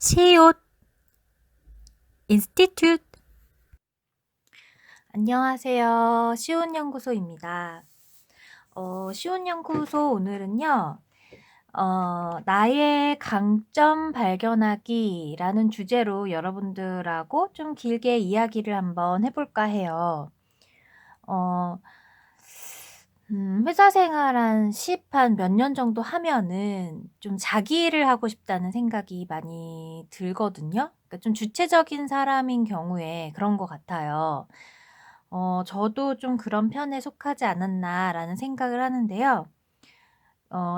시옷 인스티튜트. 안녕하세요. 시온연구소입니다. 시온연구소 오늘은요, 나의 강점 발견하기라는 주제로 여러분들하고 좀 길게 이야기를 한번 해볼까 해요. 어, 회사 생활 한 몇 년 정도 하면은 좀 자기 일을 하고 싶다는 생각이 많이 들거든요. 그러니까 좀 주체적인 사람인 경우에 그런 것 같아요. 저도 좀 그런 편에 속하지 않았나라는 생각을 하는데요.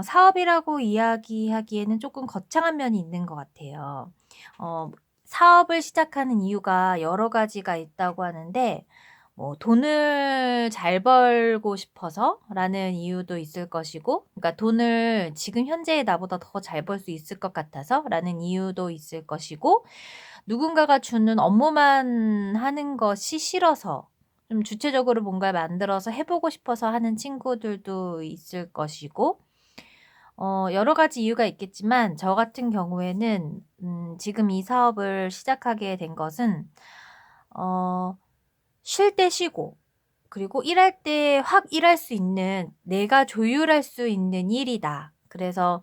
사업이라고 이야기하기에는 조금 거창한 면이 있는 것 같아요. 사업을 시작하는 이유가 여러 가지가 있다고 하는데, 뭐 돈을 잘 벌고 싶어서라는 이유도 있을 것이고, 그러니까 돈을 지금 현재의 나보다 더 잘 벌 수 있을 것 같아서라는 이유도 있을 것이고, 누군가가 주는 업무만 하는 것이 싫어서 좀 주체적으로 뭔가를 만들어서 해보고 싶어서 하는 친구들도 있을 것이고, 여러 가지 이유가 있겠지만 저 같은 경우에는 지금 이 사업을 시작하게 된 것은 쉴 때 쉬고, 그리고 일할 때 확 일할 수 있는, 내가 조율할 수 있는 일이다. 그래서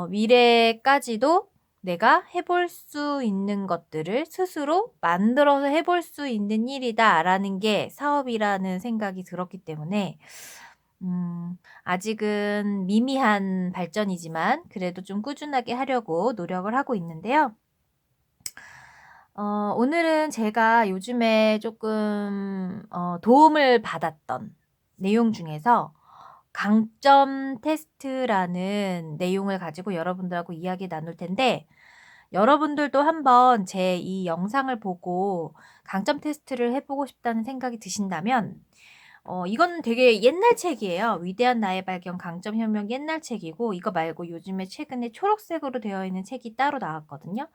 미래까지도 내가 해볼 수 있는 것들을 스스로 만들어서 해볼 수 있는 일이다라는 게 사업이라는 생각이 들었기 때문에 아직은 미미한 발전이지만 그래도 좀 꾸준하게 하려고 노력을 하고 있는데요. 오늘은 제가 요즘에 조금 도움을 받았던 내용 중에서 강점 테스트라는 내용을 가지고 여러분들하고 이야기 나눌 텐데, 여러분들도 한번 제 이 영상을 보고 강점 테스트를 해보고 싶다는 생각이 드신다면, 이건 되게 옛날 책이에요. 위대한 나의 발견 강점 혁명, 옛날 책이고, 이거 말고 요즘에 최근에 초록색으로 되어 있는 책이 따로 나왔거든요.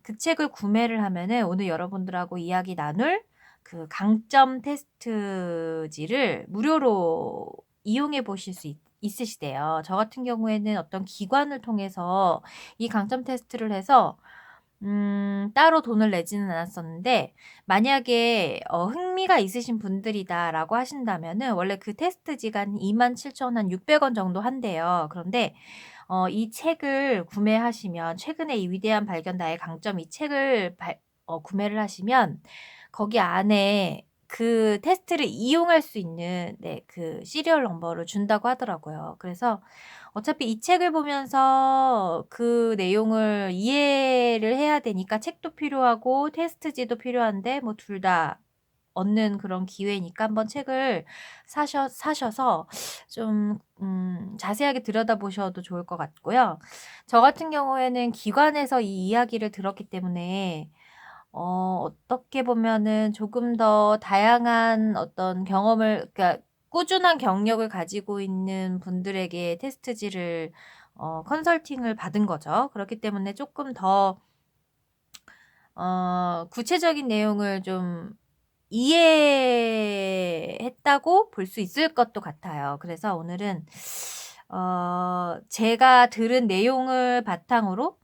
그 책을 구매를 하면은 오늘 여러분들하고 이야기 나눌 그 강점 테스트지를 무료로 이용해 보실 수 있으시대요. 저 같은 경우에는 어떤 기관을 통해서 이 강점 테스트를 해서 따로 돈을 내지는 않았었는데, 만약에 흥미가 있으신 분들이다라고 하신다면은 원래 그 테스트지가 한 27,000원, 한 600원 정도 한대요. 그런데 이 책을 구매하시면, 최근에 이 위대한 발견 나의 강점, 이 책을 구매를 하시면 거기 안에 그 테스트를 이용할 수 있는, 네, 그 시리얼 넘버를 준다고 하더라고요. 그래서 어차피 이 책을 보면서 그 내용을 이해를 해야 되니까 책도 필요하고 테스트지도 필요한데, 뭐 둘 다 얻는 그런 기회니까 한번 책을 사셔서 좀 자세하게 들여다보셔도 좋을 것 같고요. 저 같은 경우에는 기관에서 이 이야기를 들었기 때문에 어떻게 보면은 조금 더 다양한 어떤 경험을, 그러니까 꾸준한 경력을 가지고 있는 분들에게 테스트지를 컨설팅을 받은 거죠. 그렇기 때문에 조금 더 구체적인 내용을 좀 이해했다고 볼 수 있을 것도 같아요. 그래서 오늘은 제가 들은 내용을 바탕으로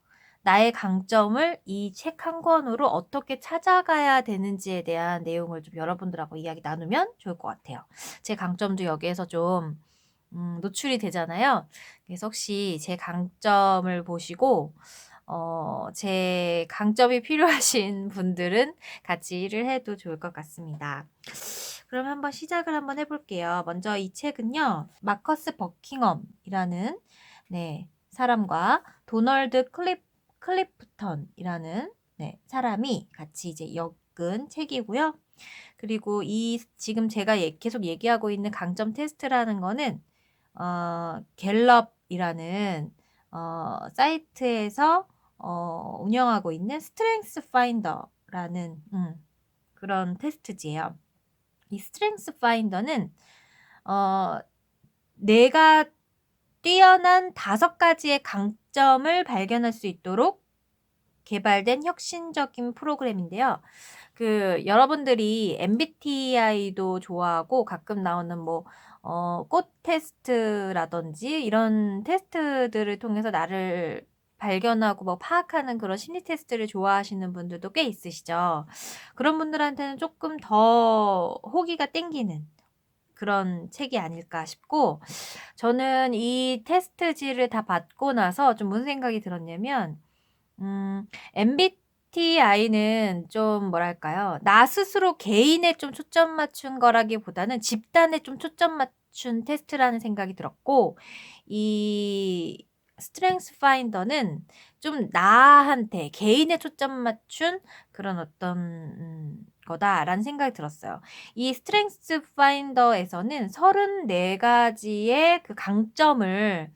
나의 강점을 이 책 한 권으로 어떻게 찾아가야 되는지에 대한 내용을 좀 여러분들하고 이야기 나누면 좋을 것 같아요. 제 강점도 여기에서 좀 노출이 되잖아요. 그래서 혹시 제 강점을 보시고 제 강점이 필요하신 분들은 같이 일을 해도 좋을 것 같습니다. 그럼 한번 시작을 한번 해볼게요. 먼저 이 책은요, 마커스 버킹엄이라는, 네, 사람과 도널드 클리프턴이라는, 네, 사람이 같이 이제 엮은 책이고요. 그리고 이 지금 제가 계속 얘기하고 있는 강점 테스트라는 거는 갤럽이라는 사이트에서 운영하고 있는 스트렝스 파인더라는 그런 테스트지예요. 이 스트렝스 파인더는 어, 내가 뛰어난 5가지의 강점을 발견할 수 있도록 개발된 혁신적인 프로그램인데요. 여러분들이 MBTI도 좋아하고 가끔 나오는 뭐 꽃 테스트라든지 이런 테스트들을 통해서 나를 발견하고 뭐 파악하는 그런 심리 테스트를 좋아하시는 분들도 꽤 있으시죠. 그런 분들한테는 조금 더 호기가 땡기는 그런 책이 아닐까 싶고, 저는 이 테스트지를 다 받고 나서 좀 무슨 생각이 들었냐면, MBTI는 좀 뭐랄까요? 나 스스로 개인에 좀 초점 맞춘 거라기보다는 집단에 좀 초점 맞춘 테스트라는 생각이 들었고, 이 스트렝스 파인더는 좀 나한테 개인에 초점 맞춘 그런 어떤 거다라는 생각이 들었어요. 이 스트렝스 파인더에서는 34 가지의 그 강점을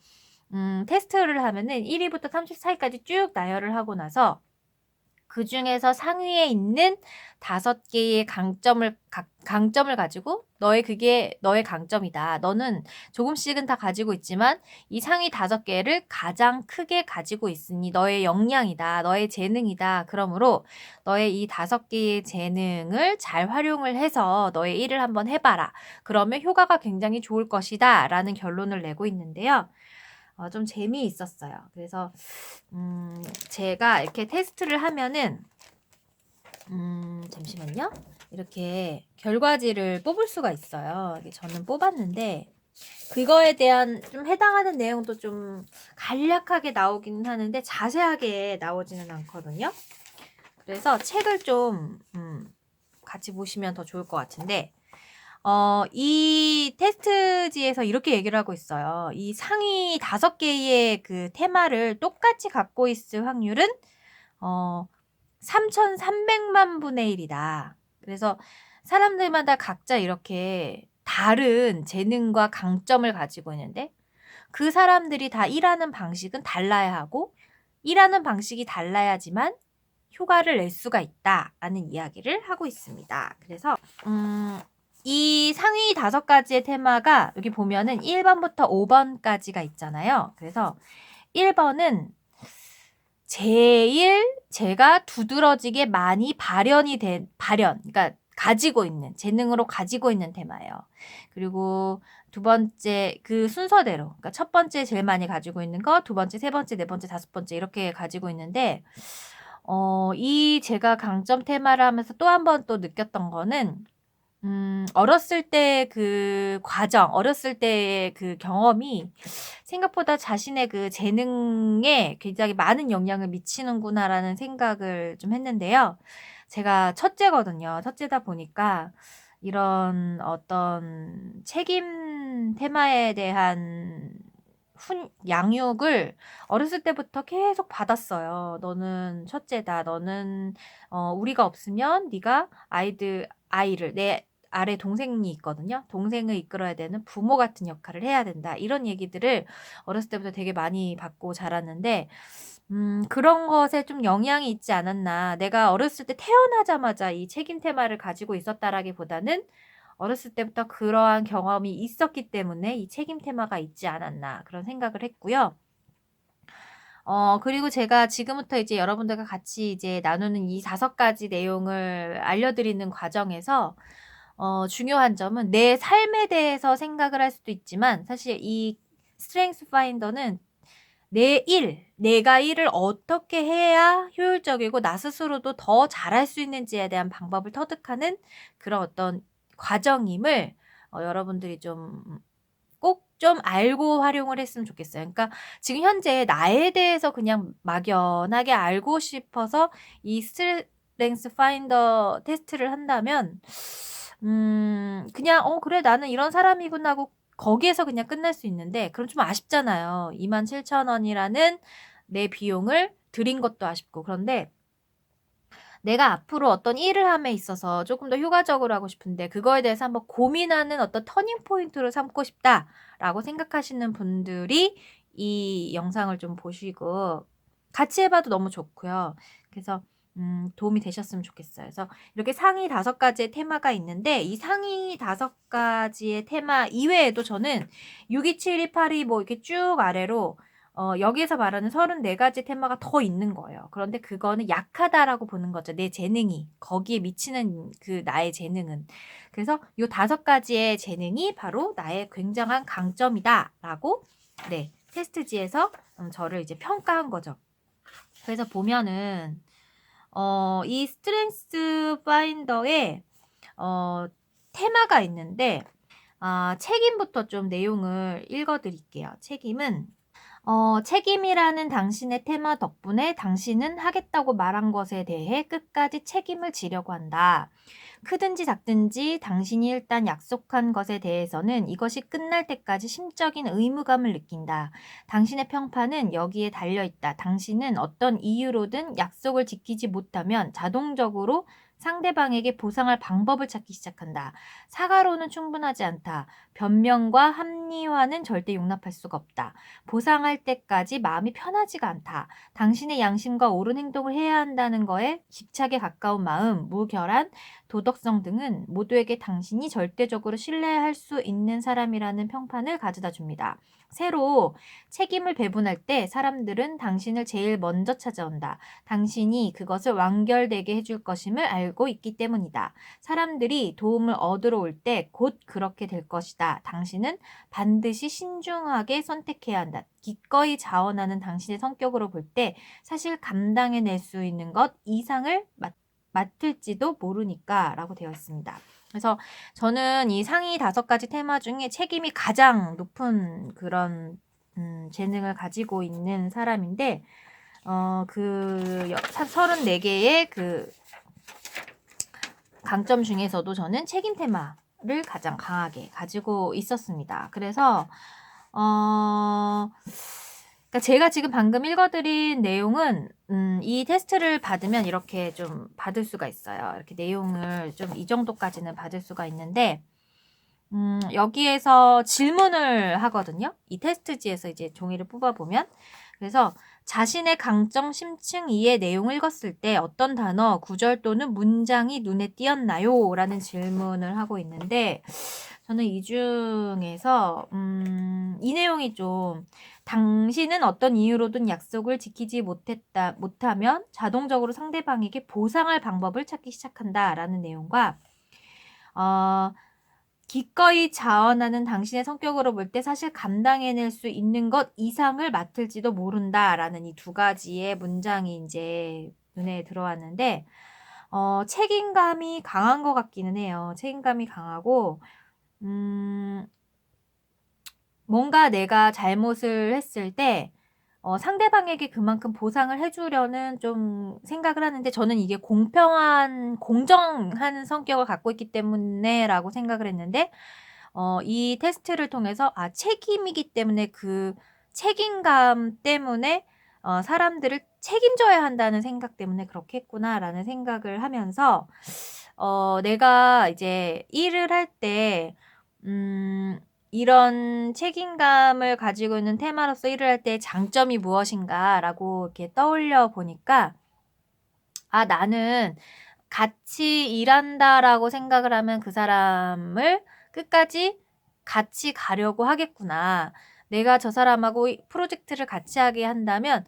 테스트를 하면은 1 위부터 34 위까지 쭉 나열을 하고 나서 그중에서 상위에 있는 5 개의 강점을 가지고 그게 너의 강점이다. 너는 조금씩은 다 가지고 있지만 이 상위 5 개를 가장 크게 가지고 있으니 너의 역량이다. 너의 재능이다. 그러므로 너의 이 5 개의 재능을 잘 활용을 해서 너의 일을 한번 해 봐라. 그러면 효과가 굉장히 좋을 것이다. 라는 결론을 내고 있는데요. 좀 재미있었어요. 그래서 제가 이렇게 테스트를 하면은 잠시만요. 이렇게 결과지를 뽑을 수가 있어요. 저는 뽑았는데 그거에 대한 좀 해당하는 내용도 좀 간략하게 나오기는 하는데 자세하게 나오지는 않거든요. 그래서 책을 좀 같이 보시면 더 좋을 것 같은데, 이 테스트지에서 이렇게 얘기를 하고 있어요. 이 상위 5 개의 그 테마를 똑같이 갖고 있을 확률은 3,300만 분의 1이다. 그래서 사람들마다 각자 이렇게 다른 재능과 강점을 가지고 있는데 그 사람들이 다 일하는 방식은 달라야 하고 일하는 방식이 달라야지만 효과를 낼 수가 있다라는 이야기를 하고 있습니다. 그래서 이 상위 5 가지의 테마가 여기 보면은 1 번부터 5 번까지가 있잖아요. 그래서 1 번은 제일 제가 두드러지게 많이 그러니까 가지고 있는, 재능으로 가지고 있는 테마예요. 그리고 2 번째 그 순서대로, 그러니까 첫 번째 제일 많이 가지고 있는 거, 2 번째, 3 번째, 4 번째, 5 번째 이렇게 가지고 있는데, 이 제가 강점 테마를 하면서 또 한 번 또 느꼈던 거는 어렸을 때 그 과정, 어렸을 때의 그 경험이 생각보다 자신의 그 재능에 굉장히 많은 영향을 미치는구나라는 생각을 좀 했는데요. 제가 첫째거든요. 첫째다 보니까 이런 어떤 책임 테마에 대한 양육을 어렸을 때부터 계속 받았어요. "너는 첫째다. 너는 우리가 없으면 네가 아이를 내 아래 동생이 있거든요. 동생을 이끌어야 되는 부모 같은 역할을 해야 된다." 이런 얘기들을 어렸을 때부터 되게 많이 받고 자랐는데, 그런 것에 좀 영향이 있지 않았나. 내가 어렸을 때 태어나자마자 이 책임 테마를 가지고 있었다라기보다는 어렸을 때부터 그러한 경험이 있었기 때문에 이 책임 테마가 있지 않았나 그런 생각을 했고요. 그리고 제가 지금부터 이제 여러분들과 같이 이제 나누는 이 5 가지 내용을 알려드리는 과정에서 중요한 점은 내 삶에 대해서 생각을 할 수도 있지만, 사실 이 스트렝스 파인더는 내가 일을 어떻게 해야 효율적이고 나 스스로도 더 잘할 수 있는지에 대한 방법을 터득하는 그런 어떤 과정임을 여러분들이 좀 꼭 좀 알고 활용을 했으면 좋겠어요. 그러니까 지금 현재 나에 대해서 그냥 막연하게 알고 싶어서 이 스트렝스 파인더 테스트를 한다면 그냥 '그래 나는 이런 사람이구나.' 하고 거기에서 그냥 끝날 수 있는데, 그럼 좀 아쉽잖아요. 27,000원이라는 내 비용을 들인 것도 아쉽고. 그런데 내가 앞으로 어떤 일을 함에 있어서 조금 더 효과적으로 하고 싶은데 그거에 대해서 한번 고민하는 어떤 터닝 포인트로 삼고 싶다라고 생각하시는 분들이 이 영상을 좀 보시고 같이 해 봐도 너무 좋고요. 그래서 도움이 되셨으면 좋겠어요. 그래서 이렇게 상위 5 가지의 테마가 있는데 이 상위 5 가지의 테마 이외에도 저는 6, 2, 7, 2, 8, 2 뭐 이렇게 쭉 아래로 여기에서 말하는 34 가지 테마가 더 있는 거예요. 그런데 그거는 약하다라고 보는 거죠. 내 재능이. 거기에 미치는 그 나의 재능은. 그래서 요 5 가지의 재능이 바로 나의 굉장한 강점이다라고, 네, 테스트지에서 저를 이제 평가한 거죠. 그래서 보면은 이 스트렝스 파인더에 테마가 있는데 책임부터 좀 내용을 읽어 드릴게요. 책임은 책임이라는 당신의 테마 덕분에 당신은 하겠다고 말한 것에 대해 끝까지 책임을 지려고 한다. 크든지 작든지 당신이 일단 약속한 것에 대해서는 이것이 끝날 때까지 심적인 의무감을 느낀다. 당신의 평판은 여기에 달려있다. 당신은 어떤 이유로든 약속을 지키지 못하면 자동적으로 상대방에게 보상할 방법을 찾기 시작한다. 사과로는 충분하지 않다. 변명과 합리화는 절대 용납할 수가 없다. 보상할 때까지 마음이 편하지가 않다. 당신의 양심과 옳은 행동을 해야 한다는 거에 집착에 가까운 마음, 무결한 도덕성 등은 모두에게 당신이 절대적으로 신뢰할 수 있는 사람이라는 평판을 가져다 줍니다. 새로 책임을 배분할 때 사람들은 당신을 제일 먼저 찾아온다. 당신이 그것을 완결되게 해줄 것임을 알고 있기 때문이다. 사람들이 도움을 얻으러 올 때 곧 그렇게 될 것이다. 당신은 반드시 신중하게 선택해야 한다. 기꺼이 자원하는 당신의 성격으로 볼 때 사실 감당해낼 수 있는 것 이상을 맡을지도 모르니까 라고 되어 있습니다. 그래서 저는 이 상위 5가지 테마 중에 책임이 가장 높은 그런 재능을 가지고 있는 사람인데 34개의 그 강점 중에서도 저는 책임 테마를 가장 강하게 가지고 있었습니다. 그래서 그러니까 제가 지금 방금 읽어드린 내용은 이 테스트를 받으면 이렇게 좀 받을 수가 있어요. 이렇게 내용을 좀 이 정도까지는 받을 수가 있는데 여기에서 질문을 하거든요. 이 테스트지에서 이제 종이를 뽑아보면 그래서 자신의 강점 심층 2의 내용을 읽었을 때 어떤 단어, 구절 또는 문장이 눈에 띄었나요? 라는 질문을 하고 있는데 저는 이 중에서 이 내용이 좀 당신은 어떤 이유로든 약속을 지키지 못하면 자동적으로 상대방에게 보상할 방법을 찾기 시작한다 라는 내용과 기꺼이 자원하는 당신의 성격으로 볼 때 사실 감당해낼 수 있는 것 이상을 맡을지도 모른다라는 이 2가지의 문장이 이제 눈에 들어왔는데 책임감이 강한 것 같기는 해요. 책임감이 강하고 뭔가 내가 잘못을 했을 때 상대방에게 그만큼 보상을 해주려는 좀 생각을 하는데 저는 이게 공정한 성격을 갖고 있기 때문에라고 생각을 했는데 이 테스트를 통해서 책임이기 때문에 그 책임감 때문에 사람들을 책임져야 한다는 생각 때문에 그렇게 했구나라는 생각을 하면서 내가 이제 일을 할 때 이런 책임감을 가지고 있는 테마로서 일을 할 때 장점이 무엇인가라고 이렇게 떠올려 보니까 나는 같이 일한다라고 생각을 하면 그 사람을 끝까지 같이 가려고 하겠구나. 내가 저 사람하고 프로젝트를 같이 하게 한다면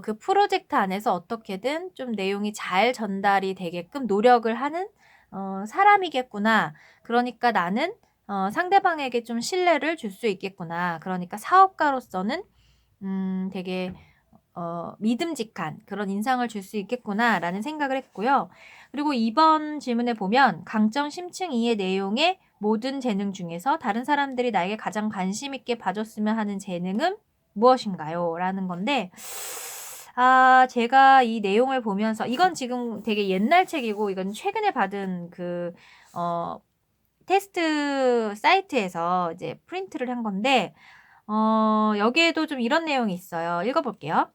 그 프로젝트 안에서 어떻게든 좀 내용이 잘 전달이 되게끔 노력을 하는 사람이겠구나. 그러니까 나는 상대방에게 좀 신뢰를 줄 수 있겠구나. 그러니까 사업가로서는 되게 믿음직한 그런 인상을 줄 수 있겠구나라는 생각을 했고요. 그리고 이번 질문에 보면 강점 심층 2의 내용의 모든 재능 중에서 다른 사람들이 나에게 가장 관심 있게 봐줬으면 하는 재능은 무엇인가요? 라는 건데 제가 이 내용을 보면서 이건 지금 되게 옛날 책이고 이건 최근에 받은 그 테스트 사이트에서 이제 프린트를 한 건데 여기에도 좀 이런 내용이 있어요. 읽어볼게요.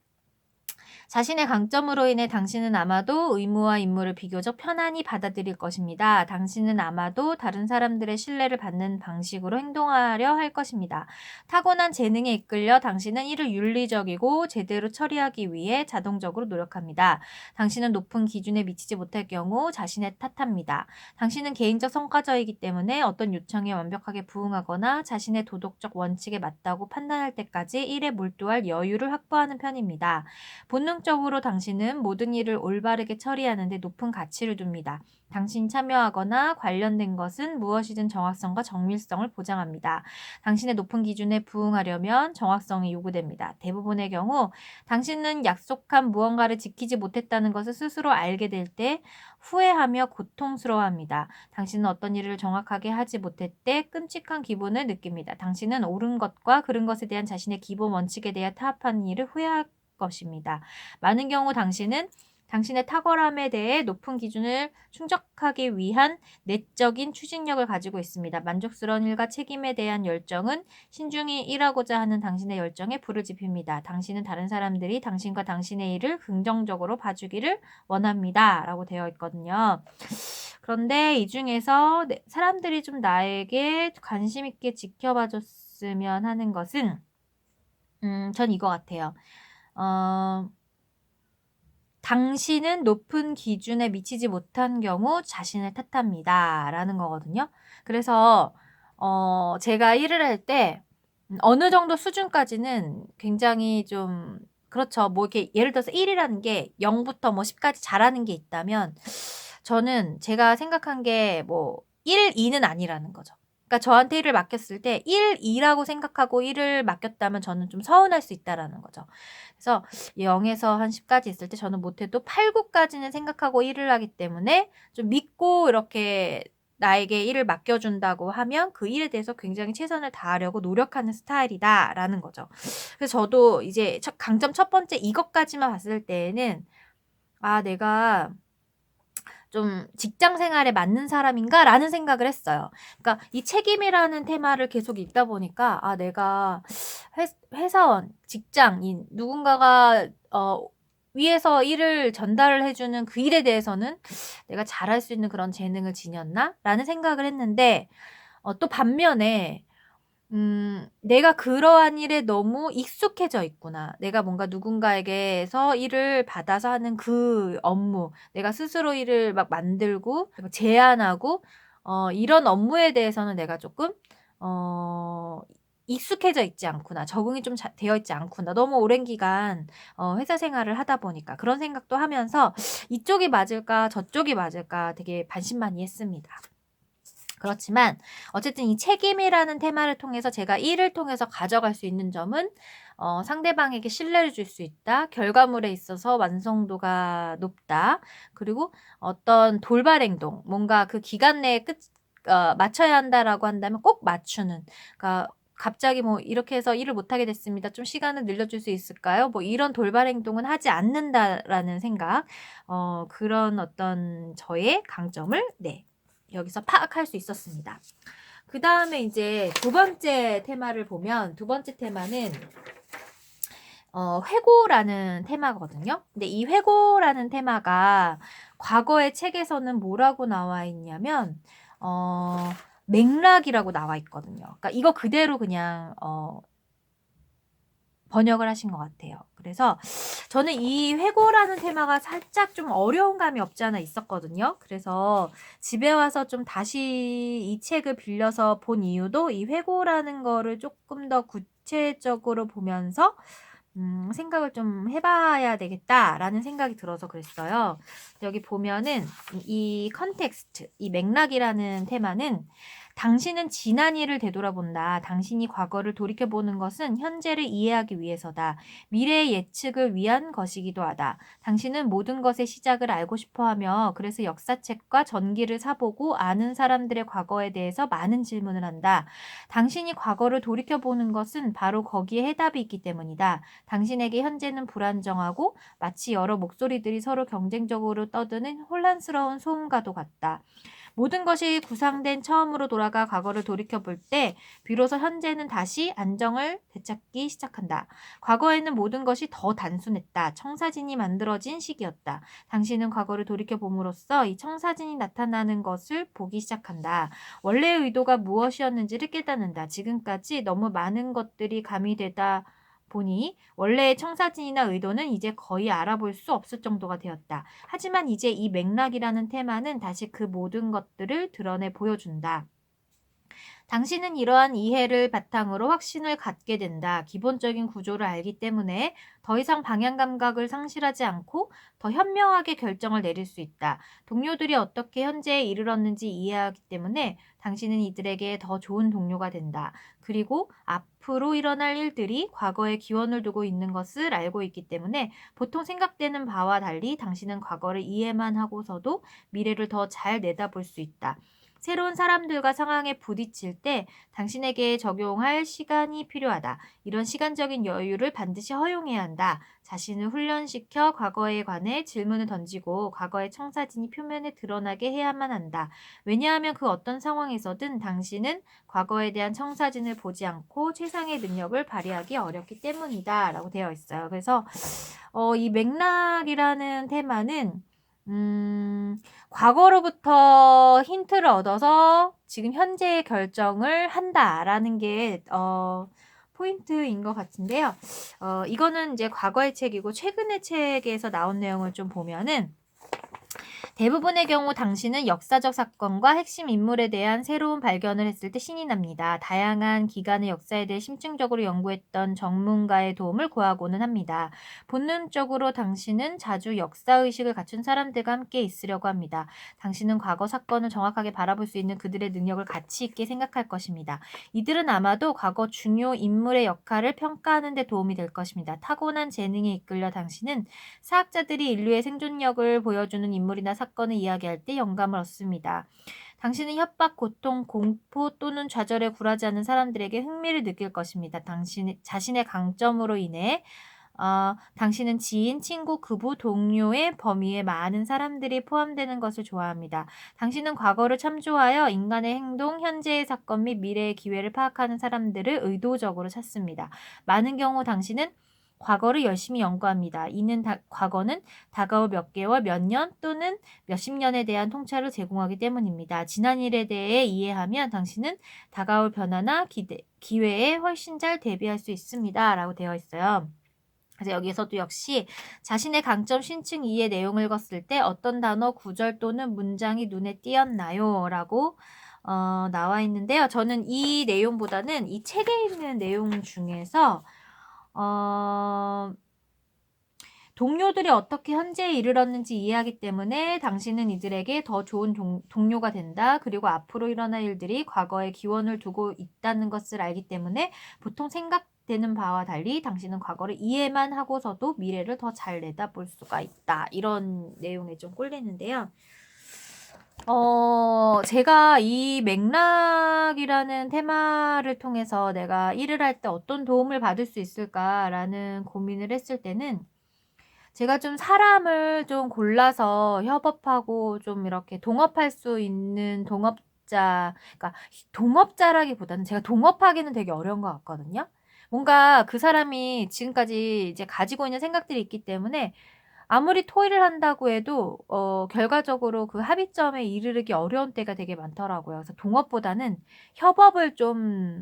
자신의 강점으로 인해 당신은 아마도 의무와 임무를 비교적 편안히 받아들일 것입니다. 당신은 아마도 다른 사람들의 신뢰를 받는 방식으로 행동하려 할 것입니다. 타고난 재능에 이끌려 당신은 이를 윤리적이고 제대로 처리하기 위해 자동적으로 노력합니다. 당신은 높은 기준에 미치지 못할 경우 자신의 탓합니다. 당신은 개인적 성과자이기 때문에 어떤 요청에 완벽하게 부응하거나 자신의 도덕적 원칙에 맞다고 판단할 때까지 일에 몰두할 여유를 확보하는 편입니다. 본능 긍정적으로 당신은 모든 일을 올바르게 처리하는 데 높은 가치를 둡니다. 당신이 참여하거나 관련된 것은 무엇이든 정확성과 정밀성을 보장합니다. 당신의 높은 기준에 부응하려면 정확성이 요구됩니다. 대부분의 경우 당신은 약속한 무언가를 지키지 못했다는 것을 스스로 알게 될 때 후회하며 고통스러워합니다. 당신은 어떤 일을 정확하게 하지 못할 때 끔찍한 기분을 느낍니다. 당신은 옳은 것과 그른 것에 대한 자신의 기본 원칙에 대해 타협한 일을 후회할 것입니다. 많은 경우 당신은 당신의 탁월함에 대해 높은 기준을 충족하기 위한 내적인 추진력을 가지고 있습니다. 만족스러운 일과 책임에 대한 열정은 신중히 일하고자 하는 당신의 열정에 불을 지핍니다. 당신은 다른 사람들이 당신과 당신의 일을 긍정적으로 봐주기를 원합니다. 라고 되어 있거든요. 그런데 이 중에서 사람들이 좀 나에게 관심 있게 지켜봐 줬으면 하는 것은 전 이거 같아요. 당신은 높은 기준에 미치지 못한 경우 자신을 탓합니다. 라는 거거든요. 그래서 제가 일을 할 때 어느 정도 수준까지는 굉장히 좀 그렇죠. 뭐 이렇게 예를 들어서 1이라는 게 0부터 뭐 10까지 잘하는 게 있다면 저는 제가 생각한 게 뭐 1, 2는 아니라는 거죠. 그러니까 저한테 일을 맡겼을 때 1, 2라고 생각하고 일을 맡겼다면 저는 좀 서운할 수 있다라는 거죠. 그래서 0에서 한 10까지 있을 때 저는 못해도 8, 9까지는 생각하고 일을 하기 때문에 좀 믿고 이렇게 나에게 일을 맡겨준다고 하면 그 일에 대해서 굉장히 최선을 다하려고 노력하는 스타일이다라는 거죠. 그래서 저도 이제 강점 첫 번째 이것까지만 봤을 때에는 내가 좀 '직장 생활에 맞는 사람인가?'라는 생각을 했어요. 그러니까 이 책임이라는 테마를 계속 읽다 보니까 내가 회사원, 직장인 누군가가 위에서 일을 전달을 해 주는 그 일에 대해서는 '내가 잘할 수 있는 그런 재능을 지녔나?'라는 생각을 했는데 또 반면에 '내가 그러한 일에 너무 익숙해져 있구나. 내가 뭔가 누군가에게서 일을 받아서 하는 그 업무, 내가 스스로 일을 막 만들고 제안하고 이런 업무에 대해서는 내가 조금 어 익숙해져 있지 않구나. 적응이 좀 되어 있지 않구나. 너무 오랜 기간 회사 생활을 하다 보니까.' 그런 생각도 하면서 '이쪽이 맞을까 저쪽이 맞을까.' 되게 반신반의했습니다. 그렇지만 어쨌든 이 책임이라는 테마를 통해서 제가 일을 통해서 가져갈 수 있는 점은 상대방에게 신뢰를 줄 수 있다. 결과물에 있어서 완성도가 높다. 그리고 어떤 돌발 행동, 뭔가 그 기간 내에 맞춰야 한다라고 한다면 꼭 맞추는. 그러니까 갑자기 뭐 "이렇게 해서 일을 못 하게 됐습니다. 좀 시간을 늘려줄 수 있을까요?" 뭐 이런 돌발 행동은 하지 않는다라는 생각. 그런 어떤 저의 강점을 여기서 파악할 수 있었습니다. 그다음에 이제 두 번째 테마를 보면 두 번째 테마는 회고라는 테마거든요. 근데 이 회고라는 테마가 과거의 책에서는 뭐라고 나와 있냐면 맥락이라고 나와 있거든요. 그러니까 이거 그대로 그냥 번역을 하신 것 같아요. 그래서 저는 이 회고라는 테마가 살짝 좀 어려운 감이 없지 않아 있었거든요. 그래서 집에 와서 좀 다시 이 책을 빌려서 본 이유도 이 회고라는 거를 조금 더 구체적으로 보면서 생각을 좀 해 봐야 되겠다라는 생각이 들어서 그랬어요. 여기 보면은 이 컨텍스트, 이 맥락이라는 테마는 "당신은 지난 일을 되돌아본다. 당신이 과거를 돌이켜보는 것은 현재를 이해하기 위해서다. 미래의 예측을 위한 것이기도 하다. 당신은 모든 것의 시작을 알고 싶어하며 그래서 역사책과 전기를 사보고 아는 사람들의 과거에 대해서 많은 질문을 한다. 당신이 과거를 돌이켜보는 것은 바로 거기에 해답이 있기 때문이다. 당신에게 현재는 불안정하고 마치 여러 목소리들이 서로 경쟁적으로 떠드는 혼란스러운 소음과도 같다. 모든 것이 구상된 처음으로 돌아가 과거를 돌이켜볼 때 비로소 현재는 다시 안정을 되찾기 시작한다. 과거에는 모든 것이 더 단순했다. 청사진이 만들어진 시기였다. 당신은 과거를 돌이켜봄으로써 이 청사진이 나타나는 것을 보기 시작한다. 원래의 의도가 무엇이었는지를 깨닫는다. 지금까지 너무 많은 것들이 가미되다 보니 원래의 청사진이나 의도는 이제 거의 알아볼 수 없을 정도가 되었다. 하지만 이제 이 맥락이라는 테마는 다시 그 모든 것들을 드러내 보여준다. 당신은 이러한 이해를 바탕으로 확신을 갖게 된다. 기본적인 구조를 알기 때문에 더 이상 방향 감각을 상실하지 않고 더 현명하게 결정을 내릴 수 있다. 동료들이 어떻게 현재에 이르렀는지 이해하기 때문에 당신은 이들에게 더 좋은 동료가 된다. 그리고 앞으로 일어날 일들이 과거에 기원을 두고 있는 것을 알고 있기 때문에 보통 생각되는 바와 달리 당신은 과거를 이해만 하고서도 미래를 더 잘 내다볼 수 있다. 새로운 사람들과 상황에 부딪힐 때 당신에게 적용할 시간이 필요하다. 이런 시간적인 여유를 반드시 허용해야 한다. 자신을 훈련시켜 과거에 관해 질문을 던지고 과거의 청사진이 표면에 드러나게 해야만 한다. 왜냐하면 그 어떤 상황에서든 당신은 과거에 대한 청사진을 보지 않고 최상의 능력을 발휘하기 어렵기 때문이다. 라고 되어 있어요. 그래서 이 맥락이라는 테마는 과거로부터 힌트를 얻어서 지금 현재의 결정을 한다라는 게 포인트인 것 같은데요. 이거는 이제 과거의 책이고 최근의 책에서 나온 내용을 좀 보면은 대부분의 경우 당신은 역사적 사건과 핵심 인물에 대한 새로운 발견을 했을 때 신이 납니다. 다양한 기간의 역사에 대해 심층적으로 연구했던 전문가의 도움을 구하고는 합니다. 본능적으로 당신은 자주 역사의식을 갖춘 사람들과 함께 있으려고 합니다. 당신은 과거 사건을 정확하게 바라볼 수 있는 그들의 능력을 가치 있게 생각할 것입니다. 이들은 아마도 과거 중요 인물의 역할을 평가하는 데 도움이 될 것입니다. 타고난 재능에 이끌려 당신은 사학자들이 인류의 생존력을 보여주는 인물이나 사건을 이야기할 때 영감을 얻습니다. 당신은 협박, 고통, 공포 또는 좌절에 굴하지 않는 사람들에게 흥미를 느낄 것입니다. 자신의 강점으로 인해 당신은 지인, 친구, 급부, 동료의 범위에 많은 사람들이 포함되는 것을 좋아합니다. 당신은 과거를 참조하여 인간의 행동, 현재의 사건 및 미래의 기회를 파악하는 사람들을 의도적으로 찾습니다. 많은 경우 당신은 과거를 열심히 연구합니다. 이는 과거는 다가올 몇 개월, 몇 년 또는 몇십 년에 대한 통찰을 제공하기 때문입니다. 지난 일에 대해 이해하면 당신은 다가올 변화나 기회에 훨씬 잘 대비할 수 있습니다. 라고 되어 있어요. 그래서 여기서도 역시 자신의 강점 신층 2의 내용을 읽었을 때 어떤 단어, 구절 또는 문장이 눈에 띄었나요? 라고 나와 있는데요. 저는 이 내용보다는 이 책에 있는 내용 중에서 동료들이 어떻게 현재에 이르렀는지 이해하기 때문에 당신은 이들에게 더 좋은 동료가 된다. 그리고 앞으로 일어날 일들이 과거에 기원을 두고 있다는 것을 알기 때문에 보통 생각되는 바와 달리 당신은 과거를 이해만 하고서도 미래를 더 잘 내다볼 수가 있다. 이런 내용에 좀 꼴리는데요. 제가 이 맥락이라는 테마를 통해서 내가 일을 할 때 어떤 도움을 받을 수 있을까라는 고민을 했을 때는 제가 좀 사람을 좀 골라서 협업하고 좀 이렇게 동업할 수 있는 그러니까 동업자라기보다는 제가 동업하기는 되게 어려운 것 같거든요. 뭔가 그 사람이 지금까지 이제 가지고 있는 생각들이 있기 때문에 아무리 토의를 한다고 해도 결과적으로 그 합의점에 이르르기 어려운 때가 되게 많더라고요. 그래서 동업보다는 협업을 좀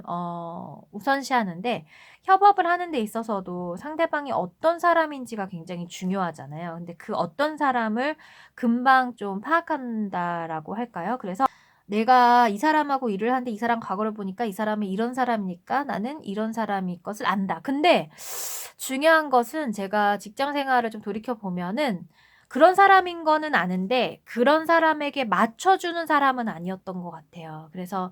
우선시하는데 협업을 하는 데 있어서도 상대방이 어떤 사람인지가 굉장히 중요하잖아요. 근데 그 어떤 사람을 금방 좀 파악한다라고 할까요? 그래서 내가 이 사람하고 일을 하는데 이 사람 과거를 보니까 이 사람은 이런 사람이니까 나는 이런 사람일 것을 안다. 근데 중요한 것은 제가 직장 생활을 좀 돌이켜 보면은 그런 사람인 거는 아는데 그런 사람에게 맞춰주는 사람은 아니었던 것 같아요. 그래서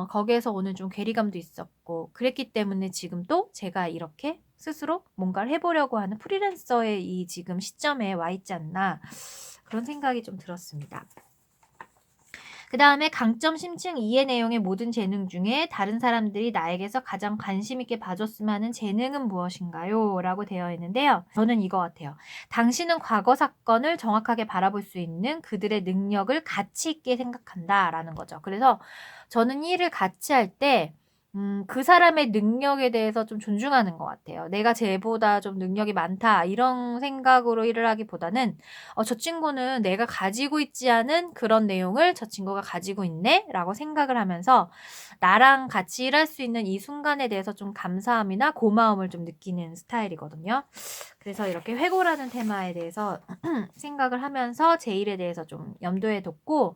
거기에서 오는 좀 괴리감도 있었고 그랬기 때문에 지금 또 제가 이렇게 스스로 뭔가를 해보려고 하는 프리랜서의 이 지금 시점에 와 있지 않나 그런 생각이 좀 들었습니다. 그 다음에 강점 심층 2의 내용의 모든 재능 중에 다른 사람들이 나에게서 가장 관심 있게 봐줬으면 하는 재능은 무엇인가요? 라고 되어 있는데요. 저는 이거 같아요. 당신은 과거 사건을 정확하게 바라볼 수 있는 그들의 능력을 가치 있게 생각한다 라는 거죠. 그래서 저는 일을 같이 할 때 그 사람의 능력에 대해서 좀 존중하는 것 같아요. 내가 쟤보다 좀 능력이 많다 이런 생각으로 일을 하기보다는 저 친구는 내가 가지고 있지 않은 그런 내용을 저 친구가 가지고 있네 라고 생각을 하면서 나랑 같이 일할 수 있는 이 순간에 대해서 좀 감사함이나 고마움을 좀 느끼는 스타일이거든요. 그래서 이렇게 회고라는 테마에 대해서 생각을 하면서 제 일에 대해서 좀 염두에 뒀고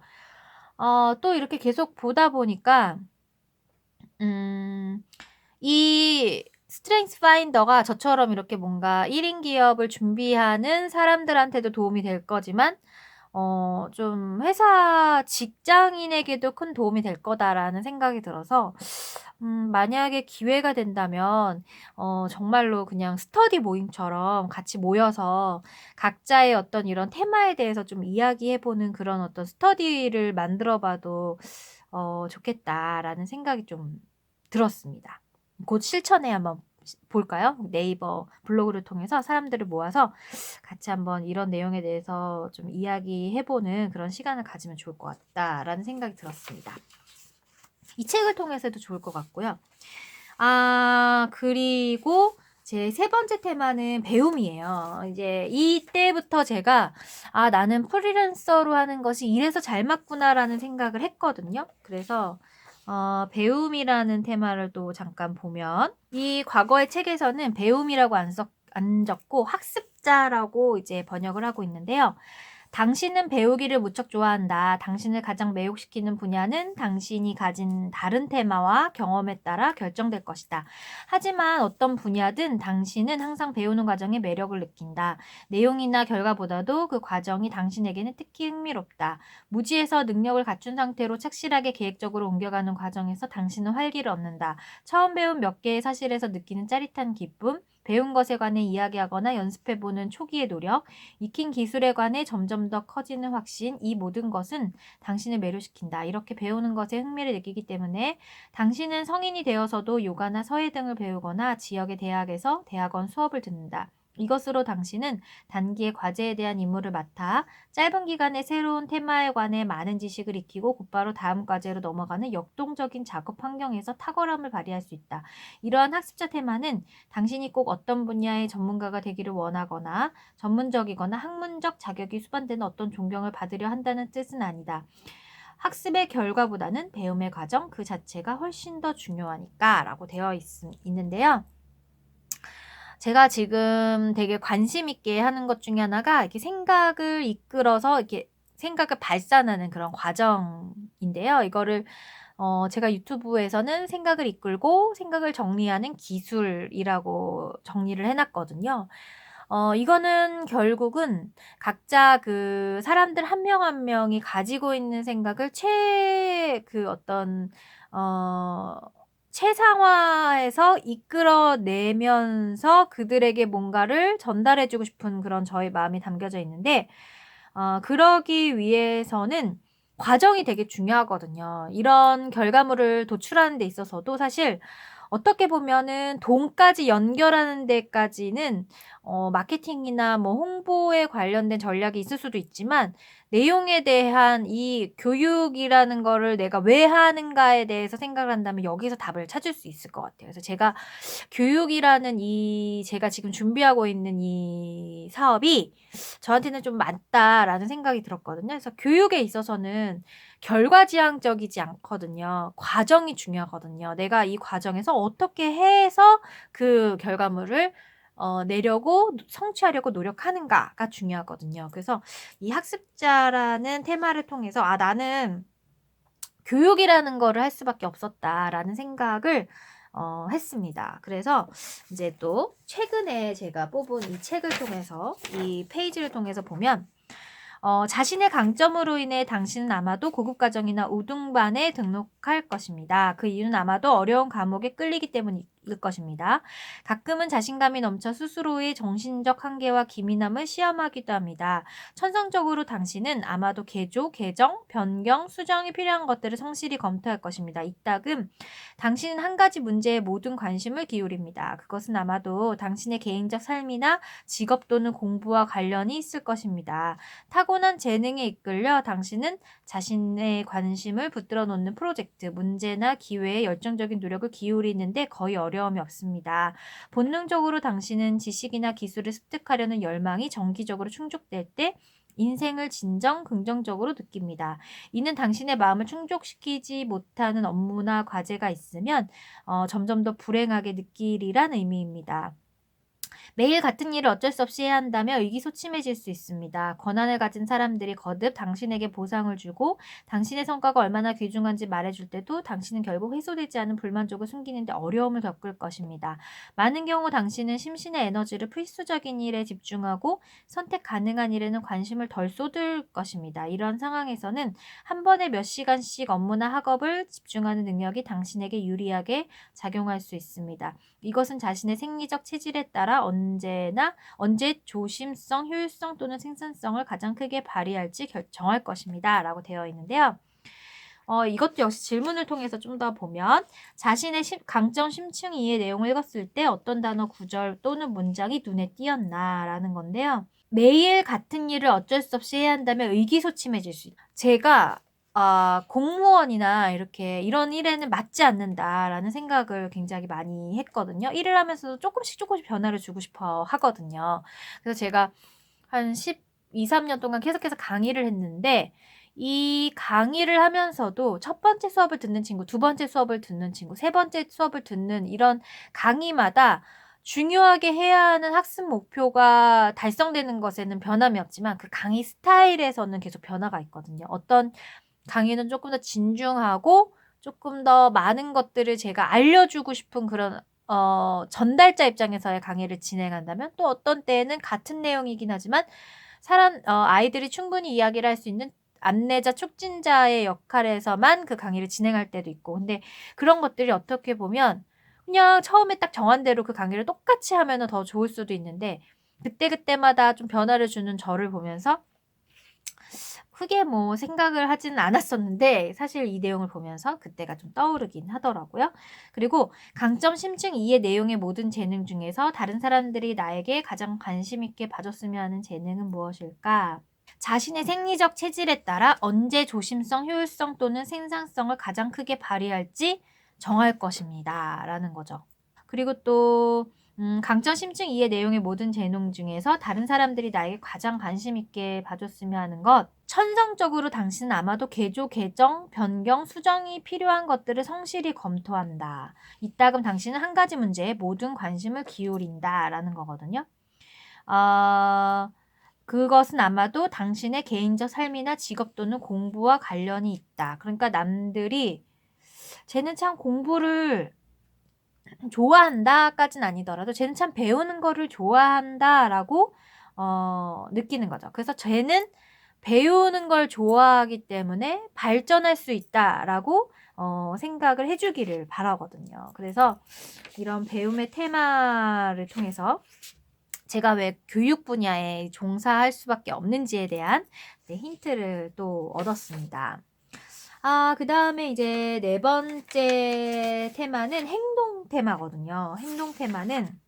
또 이렇게 계속 보다 보니까 이 스트렝스 파인더가 저처럼 이렇게 뭔가 1인 기업을 준비하는 사람들한테도 도움이 될 거지만 좀 '회사 직장인에게도 큰 도움이 될 거다.'라는 생각이 들어서 만약에 기회가 된다면 정말로 그냥 스터디 모임처럼 같이 모여서 각자의 어떤 이런 테마에 대해서 좀 이야기해 보는 그런 어떤 스터디를 만들어 봐도 '좋겠다.'라는 생각이 좀 들었습니다. 곧 실천에 한번 볼까요? 네이버 블로그를 통해서 사람들을 모아서 같이 한번 이런 내용에 대해서 좀 이야기해 보는 그런 시간을 가지면 좋을 것 같다라는 생각이 들었습니다. 이 책을 통해서도 좋을 것 같고요. 그리고 제 세 번째 테마는 배움이에요. 이제 이때부터 제가 '아 나는 프리랜서로 하는 것이 이래서 잘 맞구나.'라는 생각을 했거든요. 그래서 배움이라는 테마를 또 잠깐 보면 이 과거의 책에서는 배움이라고 안 적고 학습자라고 이제 번역을 하고 있는데요. 당신은 배우기를 무척 좋아한다. 당신을 가장 매혹시키는 분야는 당신이 가진 다른 테마와 경험에 따라 결정될 것이다. 하지만 어떤 분야든 당신은 항상 배우는 과정에 매력을 느낀다. 내용이나 결과보다도 그 과정이 당신에게는 특히 흥미롭다. 무지에서 능력을 갖춘 상태로 착실하게 계획적으로 옮겨가는 과정에서 당신은 활기를 얻는다. 처음 배운 몇 개의 사실에서 느끼는 짜릿한 기쁨, 배운 것에 관해 이야기하거나 연습해보는 초기의 노력, 익힌 기술에 관해 점점 더 커지는 확신, 이 모든 것은 당신을 매료시킨다. 이렇게 배우는 것에 흥미를 느끼기 때문에 당신은 성인이 되어서도 요가나 서예 등을 배우거나 지역의 대학에서 대학원 수업을 듣는다. 이것으로 당신은 단기의 과제에 대한 임무를 맡아 짧은 기간에 새로운 테마에 관해 많은 지식을 익히고 곧바로 다음 과제로 넘어가는 역동적인 작업 환경에서 탁월함을 발휘할 수 있다. 이러한 학습자 테마는 당신이 꼭 어떤 분야의 전문가가 되기를 원하거나 전문적이거나 학문적 자격이 수반되는 어떤 존경을 받으려 한다는 뜻은 아니다. 학습의 결과보다는 배움의 과정 그 자체가 훨씬 더 중요하니까 라고 되어 있는데요. 제가 지금 되게 관심 있게 하는 것 중에 하나가 이렇게 생각을 이끌어서 이렇게 생각을 발산하는 그런 과정인데요. 이거를 제가 유튜브에서는 생각을 이끌고 생각을 정리하는 기술이라고 정리를 해 놨거든요. 이거는 결국은 각자 그 사람들 한 명 한 명이 가지고 있는 생각을 어떤 어 최상화해서 이끌어내면서 그들에게 뭔가를 전달해 주고 싶은 그런 저의 마음이 담겨져 있는데 그러기 위해서는 과정이 되게 중요하거든요. 이런 결과물을 도출하는 데 있어서도 사실 어떻게 보면은 돈까지 연결하는 데까지는 마케팅이나 뭐 홍보에 관련된 전략이 있을 수도 있지만 내용에 대한 이 교육이라는 거를 내가 왜 하는가에 대해서 생각을 한다면 여기서 답을 찾을 수 있을 것 같아요. 그래서 제가 교육이라는 제가 지금 준비하고 있는 이 사업이 저한테는 좀 맞다라는 생각이 들었거든요. 그래서 교육에 있어서는 결과지향적이지 않거든요. 과정이 중요하거든요. 내가 이 과정에서 어떻게 해서 그 결과물을 성취하려고 노력하는가가 중요하거든요. 그래서 이 학습자라는 테마를 통해서 '아 나는 교육이라는 거를 할 수밖에 없었다.'라는 생각을 했습니다. 그래서 이제 또 최근에 제가 뽑은 이 책을 통해서 이 페이지를 통해서 보면 자신의 강점으로 인해 당신은 아마도 고급 과정이나 우등반에 등록할 것입니다. 그 이유는 아마도 어려운 과목에 끌리기 때문일 것입니다. 가끔은 자신감이 넘쳐 스스로의 정신적 한계와 기민함을 시험하기도 합니다. 천성적으로 당신은 아마도 개조, 개정, 변경, 수정이 필요한 것들을 성실히 검토할 것입니다. 이따금 당신은 한 가지 문제에 모든 관심을 기울입니다. 그것은 아마도 당신의 개인적 삶이나 직업 또는 공부와 관련이 있을 것입니다. 타고난 재능에 이끌려 당신은 자신의 관심을 붙들어 놓는 프로젝트, 문제나 기회에 열정적인 노력을 기울이는데 거의 어려움이 없습니다. 본능적으로 당신은 지식이나 기술을 습득하려는 열망이 정기적으로 충족될 때 인생을 진정 긍정적으로 느낍니다. 이는 당신의 마음을 충족시키지 못하는 업무나 과제가 있으면 점점 더 불행하게 느끼리란 의미입니다. 매일 같은 일을 어쩔 수 없이 해야 한다며 의기소침해질 수 있습니다. 권한을 가진 사람들이 거듭 당신에게 보상을 주고 당신의 성과가 얼마나 귀중한지 말해줄 때도 당신은 결국 해소되지 않은 불만족을 숨기는데 어려움을 겪을 것입니다. 많은 경우 당신은 심신의 에너지를 필수적인 일에 집중하고 선택 가능한 일에는 관심을 덜 쏟을 것입니다. 이런 상황에서는 한 번에 몇 시간씩 업무나 학업을 집중하는 능력이 당신에게 유리하게 작용할 수 있습니다. 이것은 자신의 생리적 체질에 따라 언제 조심성, 효율성 또는 생산성을 가장 크게 발휘할지 정할 것입니다. 라고 되어 있는데요. 이것도 역시 질문을 통해서 좀 더 보면 자신의 강점 심층 이의 내용을 읽었을 때 어떤 단어, 구절 또는 문장이 눈에 띄었나 라는 건데요. 매일 같은 일을 어쩔 수 없이 해야 한다면 의기소침해질 수 있다. 제가 공무원이나 이렇게 이런 일에는 맞지 않는다라는 생각을 굉장히 많이 했거든요. 일을 하면서도 조금씩 변화를 주고 싶어 하거든요. 그래서 제가 한 12~13년 동안 계속해서 강의를 했는데 이 강의를 하면서도 첫 번째 수업을 듣는 친구, 두 번째 수업을 듣는 친구, 세 번째 수업을 듣는 이런 강의마다 중요하게 해야 하는 학습 목표가 달성되는 것에는 변함이 없지만 그 강의 스타일에서는 계속 변화가 있거든요. 어떤 강의는 조금 더 진중하고 조금 더 많은 것들을 제가 알려주고 싶은 그런 전달자 입장에서의 강의를 진행한다면 또 어떤 때에는 같은 내용이긴 하지만 아이들이 충분히 이야기를 할 수 있는 안내자, 촉진자의 역할에서만 그 강의를 진행할 때도 있고 근데 그런 것들이 어떻게 보면 그냥 처음에 딱 정한 대로 그 강의를 똑같이 하면은 더 좋을 수도 있는데 그때그때마다 좀 변화를 주는 저를 보면서 크게 뭐 생각을 하지는 않았었는데 사실 이 내용을 보면서 그때가 좀 떠오르긴 하더라고요. 그리고 강점 심층 2의 내용의 모든 재능 중에서 다른 사람들이 나에게 가장 관심 있게 봐줬으면 하는 재능은 무엇일까? 자신의 생리적 체질에 따라 언제 조심성, 효율성 또는 생산성을 가장 크게 발휘할지 정할 것입니다. 라는 거죠. 그리고 또 강점 심층 2의 내용의 모든 재능 중에서 다른 사람들이 나에게 가장 관심 있게 봐줬으면 하는 것. 천성적으로 당신은 아마도 개조, 개정, 변경, 수정이 필요한 것들을 성실히 검토한다. 이따금 당신은 한 가지 문제에 모든 관심을 기울인다. 라는 거거든요. 그것은 아마도 당신의 개인적 삶이나 직업 또는 공부와 관련이 있다. 그러니까 남들이 쟤는 참 공부를 좋아한다까진 아니더라도 쟤는 참 배우는 거를 좋아한다라고 느끼는 거죠. 그래서 쟤는 배우는 걸 좋아하기 때문에 발전할 수 있다라고 생각을 해주기를 바라거든요. 그래서 이런 배움의 테마를 통해서 제가 왜 교육 분야에 종사할 수밖에 없는지에 대한 힌트를 또 얻었습니다. 그 다음에 이제 네 번째 테마는 행동 테마거든요. 행동 테마는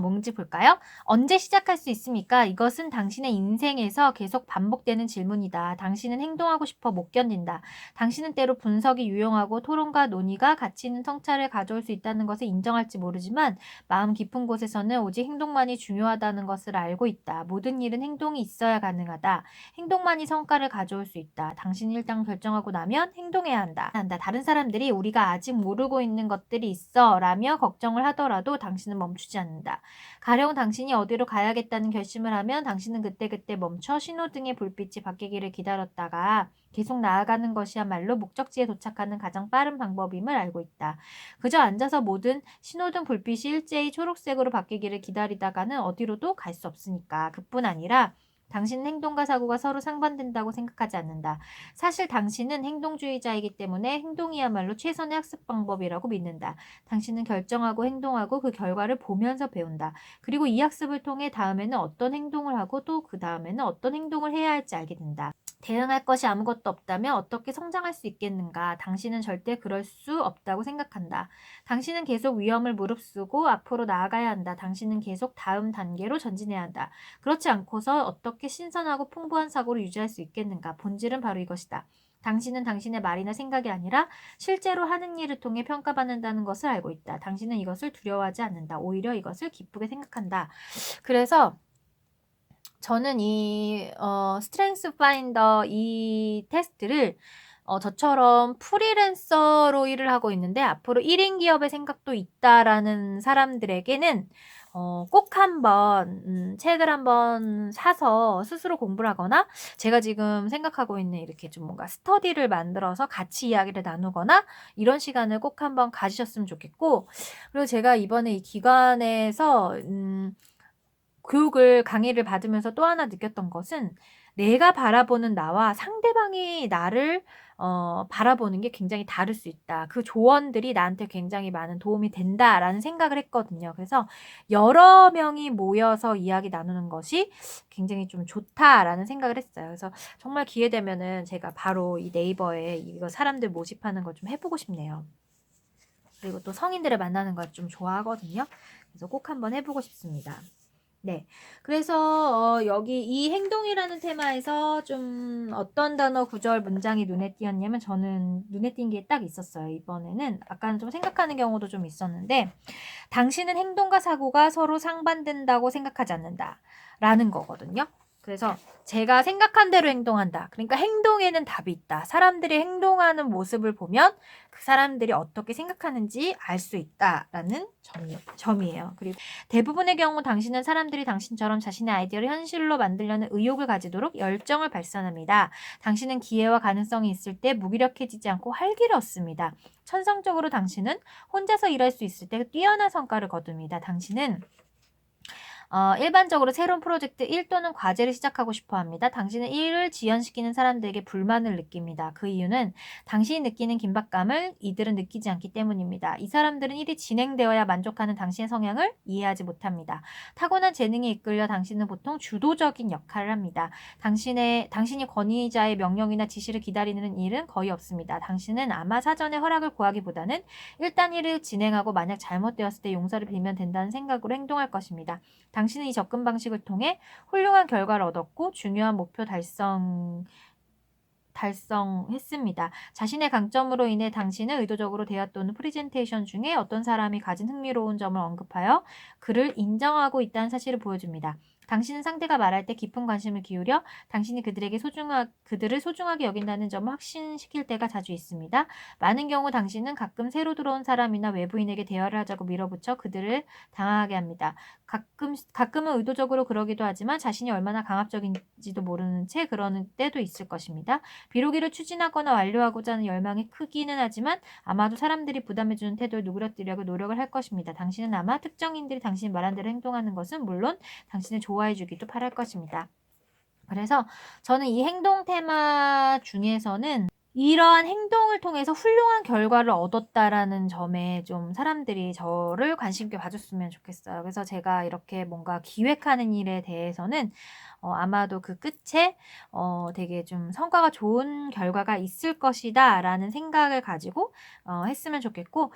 뭔지 볼까요? 언제 시작할 수 있습니까? 이것은 당신의 인생에서 계속 반복되는 질문이다. 당신은 행동하고 싶어 못 견딘다. 당신은 때로 분석이 유용하고 토론과 논의가 가치 있는 성찰을 가져올 수 있다는 것을 인정할지 모르지만 마음 깊은 곳에서는 오직 행동만이 중요하다는 것을 알고 있다. 모든 일은 행동이 있어야 가능하다. 행동만이 성과를 가져올 수 있다. 당신이 일단 결정하고 나면 행동해야 한다. 다른 사람들이 우리가 아직 모르고 있는 것들이 있어 라며 걱정을 하더라도 당신은 멈추지 않는다. 가령 당신이 어디로 가야겠다는 결심을 하면 당신은 그때그때 멈춰 신호등의 불빛이 바뀌기를 기다렸다가 계속 나아가는 것이야말로 목적지에 도착하는 가장 빠른 방법임을 알고 있다. 그저 앉아서 모든 신호등 불빛이 일제히 초록색으로 바뀌기를 기다리다가는 어디로도 갈 수 없으니까. 그뿐 아니라 당신은 행동과 사고가 서로 상반된다고 생각하지 않는다. 사실 당신은 행동주의자이기 때문에 행동이야말로 최선의 학습 방법이라고 믿는다. 당신은 결정하고 행동하고 그 결과를 보면서 배운다. 그리고 이 학습을 통해 다음에는 어떤 행동을 하고 또 그 다음에는 어떤 행동을 해야 할지 알게 된다. 대응할 것이 아무것도 없다면 어떻게 성장할 수 있겠는가? 당신은 절대 그럴 수 없다고 생각한다. 당신은 계속 위험을 무릅쓰고 앞으로 나아가야 한다. 당신은 계속 다음 단계로 전진해야 한다. 그렇지 않고서 어떻게 신선하고 풍부한 사고를 유지할 수 있겠는가? 본질은 바로 이것이다. 당신은 당신의 말이나 생각이 아니라 실제로 하는 일을 통해 평가받는다는 것을 알고 있다. 당신은 이것을 두려워하지 않는다. 오히려 이것을 기쁘게 생각한다. 그래서 저는 이 스트렝스 파인더 이 테스트를 저처럼 프리랜서로 일을 하고 있는데 앞으로 1인 기업의 생각도 있다라는 사람들에게는 꼭 한번 책을 한번 사서 스스로 공부를 하거나 제가 지금 생각하고 있는 이렇게 좀 뭔가 스터디를 만들어서 같이 이야기를 나누거나 이런 시간을 꼭 한번 가지셨으면 좋겠고, 그리고 제가 이번에 이 기관에서 강의를 받으면서 또 하나 느꼈던 것은 내가 바라보는 나와 상대방이 나를 바라보는 게 굉장히 다를 수 있다. 그 조언들이 나한테 굉장히 많은 도움이 된다라는 생각을 했거든요. 그래서 여러 명이 모여서 이야기 나누는 것이 굉장히 좀 좋다라는 생각을 했어요. 그래서 정말 기회 되면은 제가 바로 이 네이버에 이거 사람들 모집하는 걸 좀 해보고 싶네요. 그리고 또 성인들을 만나는 걸 좀 좋아하거든요. 그래서 꼭 한번 해보고 싶습니다. 네. 그래서 여기 이 행동이라는 테마에서 좀 어떤 단어, 구절, 문장이 눈에 띄었냐면 저는 눈에 띈 게 딱 있었어요. 이번에는 아까는 좀 생각하는 경우도 좀 있었는데, 당신은 행동과 사고가 서로 상반된다고 생각하지 않는다 라는 거거든요. 그래서 제가 생각한 대로 행동한다. 그러니까 행동에는 답이 있다. 사람들이 행동하는 모습을 보면 그 사람들이 어떻게 생각하는지 알 수 있다라는 점이에요. 그리고 대부분의 경우 당신은 사람들이 당신처럼 자신의 아이디어를 현실로 만들려는 의욕을 가지도록 열정을 발산합니다. 당신은 기회와 가능성이 있을 때 무기력해지지 않고 활기롭습니다. 천성적으로 당신은 혼자서 일할 수 있을 때 뛰어난 성과를 거둡니다. 당신은 일반적으로 새로운 프로젝트 일 또는 과제를 시작하고 싶어 합니다. 당신은 일을 지연시키는 사람들에게 불만을 느낍니다. 그 이유는 당신이 느끼는 긴박감을 이들은 느끼지 않기 때문입니다. 이 사람들은 일이 진행되어야 만족하는 당신의 성향을 이해하지 못합니다. 타고난 재능에 이끌려 당신은 보통 주도적인 역할을 합니다. 당신이 권위자의 명령이나 지시를 기다리는 일은 거의 없습니다. 당신은 아마 사전에 허락을 구하기보다는 일단 일을 진행하고 만약 잘못되었을 때 용서를 빌면 된다는 생각으로 행동할 것입니다. 당신은 이 접근 방식을 통해 훌륭한 결과를 얻었고 중요한 목표 달성했습니다. 자신의 강점으로 인해 당신은 의도적으로 대화 또는 프레젠테이션 중에 어떤 사람이 가진 흥미로운 점을 언급하여 그를 인정하고 있다는 사실을 보여줍니다. 당신은 상대가 말할 때 깊은 관심을 기울여 당신이 그들을 소중하게 여긴다는 점을 확신시킬 때가 자주 있습니다. 많은 경우 당신은 가끔 새로 들어온 사람이나 외부인에게 대화를 하자고 밀어붙여 그들을 당황하게 합니다. 가끔은 의도적으로 그러기도 하지만 자신이 얼마나 강압적인지도 모르는 채 그러는 때도 있을 것입니다. 비록 이를 추진하거나 완료하고자 하는 열망이 크기는 하지만 아마도 사람들이 부담해주는 태도를 누그러뜨리려고 노력을 할 것입니다. 당신은 아마 특정인들이 당신이 말한 대로 행동하는 것은 물론 당신을 좋아해주기도 바랄 것입니다. 그래서 저는 이 행동 테마 중에서는 이러한 행동을 통해서 훌륭한 결과를 얻었다라는 점에 좀 사람들이 저를 관심 있게 봐줬으면 좋겠어요. 그래서 제가 이렇게 뭔가 기획하는 일에 대해서는 아마도 그 끝에 되게 좀 성과가 좋은 결과가 있을 것이다라는 생각을 가지고 했으면 좋겠고,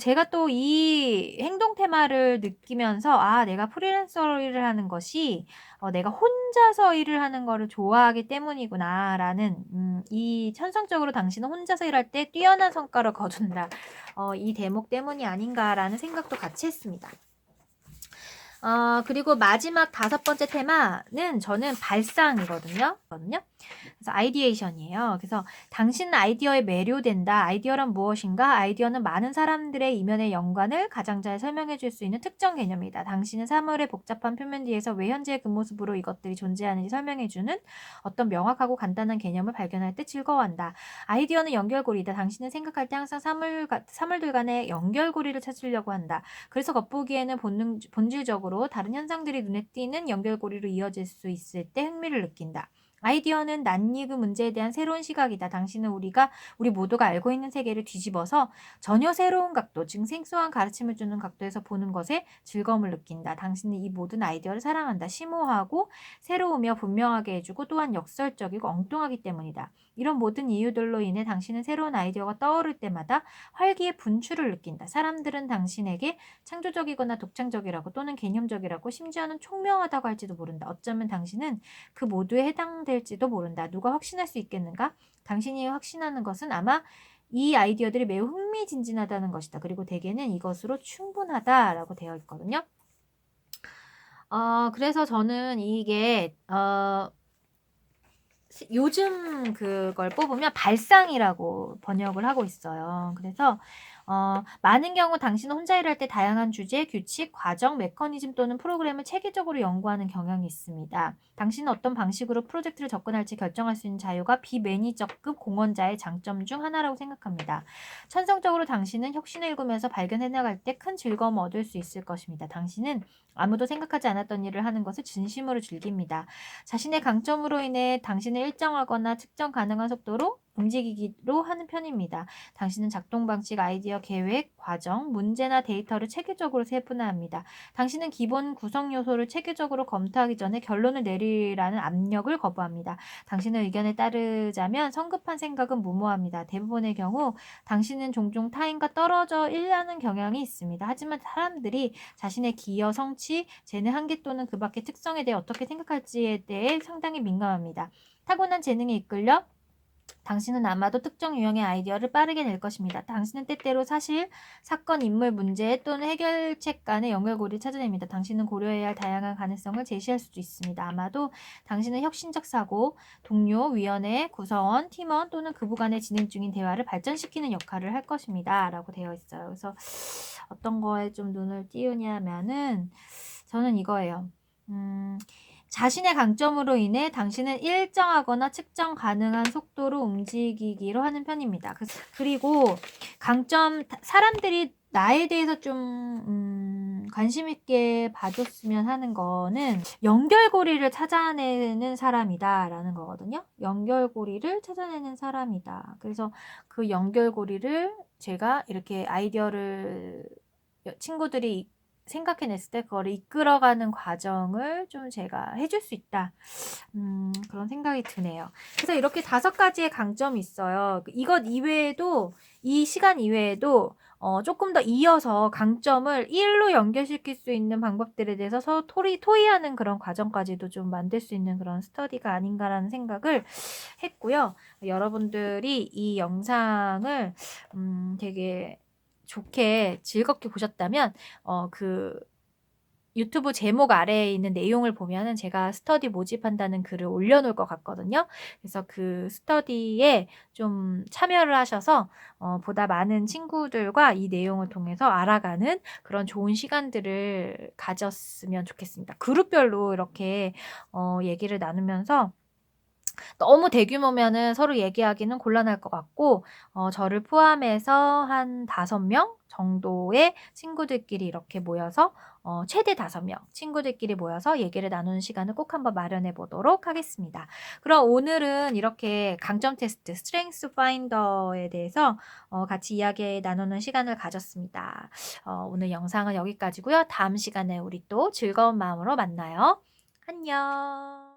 제가 또 이 행동 테마를 느끼면서 내가 프리랜서 일을 하는 것이 내가 혼자서 일을 하는 거를 좋아하기 때문이구나라는 이 천성적으로 당신은 혼자서 일할 때 뛰어난 성과를 거둔다. 이 대목 때문이 아닌가라는 생각도 같이 했습니다. 그리고 마지막 5번째 테마는 저는 발상이거든요. 그래서 아이디에이션이에요. 그래서 당신은 아이디어에 매료된다. 아이디어란 무엇인가? 아이디어는 많은 사람들의 이면의 연관을 가장 잘 설명해 줄 수 있는 특정 개념이다. 당신은 사물의 복잡한 표면 뒤에서 왜 현재의 그 모습으로 이것들이 존재하는지 설명해 주는 어떤 명확하고 간단한 개념을 발견할 때 즐거워한다. 아이디어는 연결고리다. 당신은 생각할 때 항상 사물들 간의 연결고리를 찾으려고 한다. 그래서 겉보기에는 본질적으로 다른 현상들이 눈에 띄는 연결고리로 이어질 수 있을 때 흥미를 느낀다. 아이디어는 낯익은 문제에 대한 새로운 시각이다. 당신은 우리 모두가 알고 있는 세계를 뒤집어서 전혀 새로운 각도, 즉 생소한 가르침을 주는 각도에서 보는 것에 즐거움을 느낀다. 당신은 이 모든 아이디어를 사랑한다. 심오하고 새로우며 분명하게 해주고 또한 역설적이고 엉뚱하기 때문이다. 이런 모든 이유들로 인해 당신은 새로운 아이디어가 떠오를 때마다 활기의 분출을 느낀다. 사람들은 당신에게 창조적이거나 독창적이라고 또는 개념적이라고 심지어는 총명하다고 할지도 모른다. 어쩌면 당신은 그 모두에 해당될지도 모른다. 누가 확신할 수 있겠는가? 당신이 확신하는 것은 아마 이 아이디어들이 매우 흥미진진하다는 것이다. 그리고 대개는 이것으로 충분하다라고 되어 있거든요. 그래서 저는 이게 요즘 그걸 뽑으면 발상이라고 번역을 하고 있어요. 그래서 많은 경우 당신은 혼자 일할 때 다양한 주제, 규칙, 과정, 메커니즘 또는 프로그램을 체계적으로 연구하는 경향이 있습니다. 당신은 어떤 방식으로 프로젝트를 접근할지 결정할 수 있는 자유가 비매니저급 공헌자의 장점 중 하나라고 생각합니다. 천성적으로 당신은 혁신을 일구면서 발견해 나갈 때 큰 즐거움을 얻을 수 있을 것입니다. 당신은 아무도 생각하지 않았던 일을 하는 것을 진심으로 즐깁니다. 자신의 강점으로 인해 당신을 일정하거나 측정 가능한 속도로 움직이기로 하는 편입니다. 당신은 작동 방식, 아이디어, 계획, 과정, 문제나 데이터를 체계적으로 세분화합니다. 당신은 기본 구성 요소를 체계적으로 검토하기 전에 결론을 내리라는 압력을 거부합니다. 당신의 의견에 따르자면 성급한 생각은 무모합니다. 대부분의 경우 당신은 종종 타인과 떨어져 일하는 경향이 있습니다. 하지만 사람들이 자신의 기여, 성취, 재능, 한계 또는 그 밖의 특성에 대해 어떻게 생각할지에 대해 상당히 민감합니다. 타고난 재능에 이끌려 당신은 아마도 특정 유형의 아이디어를 빠르게 낼 것입니다. 당신은 때때로 사실, 사건, 인물, 문제 또는 해결책 간의 연결고리를 찾아냅니다. 당신은 고려해야 할 다양한 가능성을 제시할 수도 있습니다. 아마도 당신은 혁신적 사고, 동료, 위원회, 구성원, 팀원 또는 그부 간의 진행 중인 대화를 발전시키는 역할을 할 것입니다. 라고 되어 있어요. 그래서 어떤 거에 좀 눈을 띄우냐면은 저는 이거예요. 자신의 강점으로 인해 당신은 일정하거나 측정 가능한 속도로 움직이기로 하는 편입니다. 그리고 사람들이 나에 대해서 좀 관심 있게 봐줬으면 하는 거는 연결고리를 찾아내는 사람이다라는 거거든요. 연결고리를 찾아내는 사람이다. 그래서 그 연결고리를 제가 이렇게 아이디어를 친구들이 생각해냈을 때 그거를 이끌어가는 과정을 좀 제가 해줄 수 있다. 그런 생각이 드네요. 그래서 이렇게 5가지의 강점이 있어요. 이것 이외에도, 이 시간 이외에도 조금 더 이어서 강점을 일로 연결시킬 수 있는 방법들에 대해서 서로 토의하는 그런 과정까지도 좀 만들 수 있는 그런 스터디가 아닌가라는 생각을 했고요. 여러분들이 이 영상을 되게 좋게 즐겁게 보셨다면 그 유튜브 제목 아래에 있는 내용을 보면은 제가 스터디 모집한다는 글을 올려놓을 것 같거든요. 그래서 그 스터디에 좀 참여를 하셔서 보다 많은 친구들과 이 내용을 통해서 알아가는 그런 좋은 시간들을 가졌으면 좋겠습니다. 그룹별로 이렇게 얘기를 나누면서 너무 대규모면은 서로 얘기하기는 곤란할 것 같고 저를 포함해서 한 5명 정도의 친구들끼리 이렇게 모여서 최대 5명 친구들끼리 모여서 얘기를 나누는 시간을 꼭 한번 마련해 보도록 하겠습니다. 그럼 오늘은 이렇게 강점 테스트 스트렝스 파인더에 대해서 같이 이야기 나누는 시간을 가졌습니다. 오늘 영상은 여기까지고요. 다음 시간에 우리 또 즐거운 마음으로 만나요. 안녕.